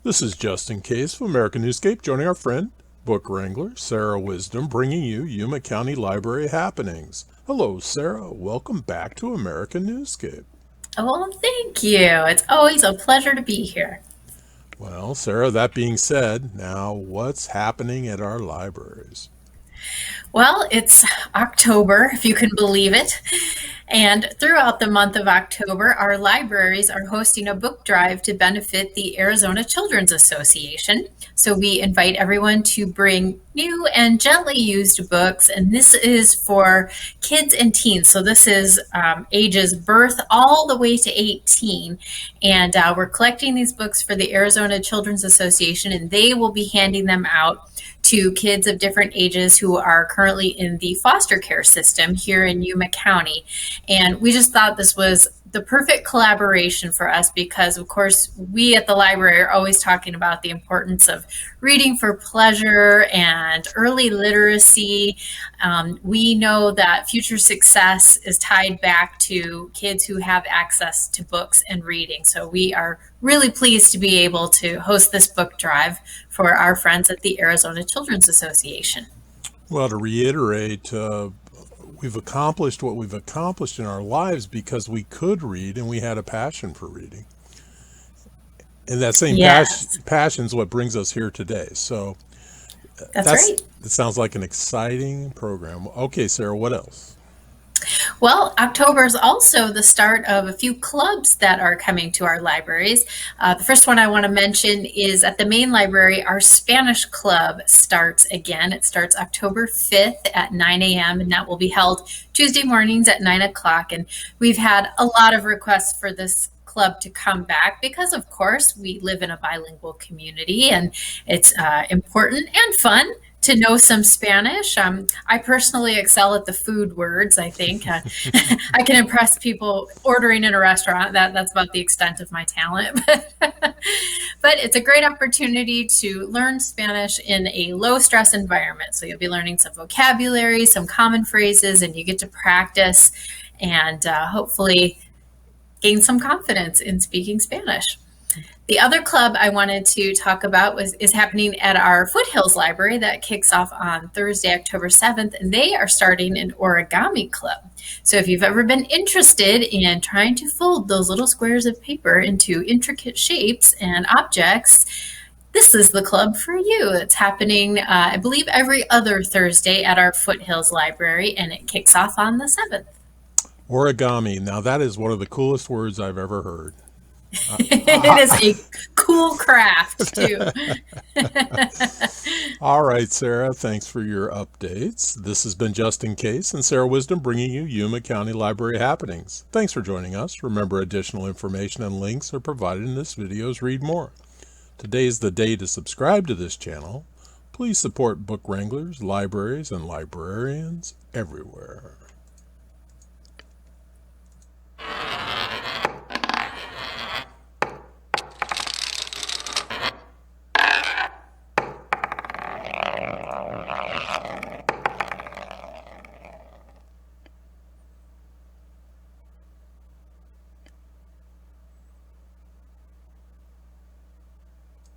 This is Just in Case from American Newscape, joining our friend, book wrangler, Sarah Wisdom, bringing you Yuma County Library happenings. Hello, Sarah. Welcome back to American Newscape. Oh, well, thank you. It's always a pleasure to be here. Well, Sarah, that being said, now what's happening at our libraries? Well, it's October, if you can believe it. And throughout the month of October, our libraries are hosting a book drive to benefit the Arizona Children's Association. So we invite everyone to bring new and gently used books, and this is for kids and teens. So this is ages birth all the way to 18. And we're collecting these books for the Arizona Children's Association, and they will be handing them out to kids of different ages who are currently in the foster care system here in Yuma County. And we just thought this was the perfect collaboration for us because, of course, we at the library are always talking about the importance of reading for pleasure and early literacy. We know that future success is tied back to kids who have access to books and reading. So we are really pleased to be able to host this book drive for our friends at the Arizona Children's Association. Well, to reiterate, we've accomplished what we've accomplished in our lives because we could read and we had a passion for reading. And that same Yes, passion is what brings us here today. So that's that's right. it sounds like an exciting program. Okay, Sarah, what else? Well, October is also the start of a few clubs that are coming to our libraries. The first one I want to mention is at the main library, our Spanish club starts again. It starts October 5th at 9 a.m., and that will be held Tuesday mornings at 9 o'clock. And we've had a lot of requests for this club to come back because, of course, we live in a bilingual community and it's important and fun to know some Spanish. I personally excel at the food words, I think. I can impress people ordering in a restaurant. That's about the extent of my talent. But it's a great opportunity to learn Spanish in a low stress environment. So you'll be learning some vocabulary, some common phrases, and you get to practice and hopefully gain some confidence in speaking Spanish. The other club I wanted to talk about is happening at our Foothills Library that kicks off on Thursday, October 7th, and they are starting an Origami Club. So if you've ever been interested in trying to fold those little squares of paper into intricate shapes and objects, this is the club for you. It's happening, I believe, every other Thursday at our Foothills Library, and it kicks off on the 7th. Origami. Now, that is one of the coolest words I've ever heard. It is a cool craft, too. All right, Sarah, thanks for your updates. This has been Just in Case and Sarah Wisdom bringing you Yuma County Library happenings. Thanks for joining us. Remember, additional information and links are provided in this video's Read More. Today is the day to subscribe to this channel. Please support book wranglers, libraries, and librarians everywhere.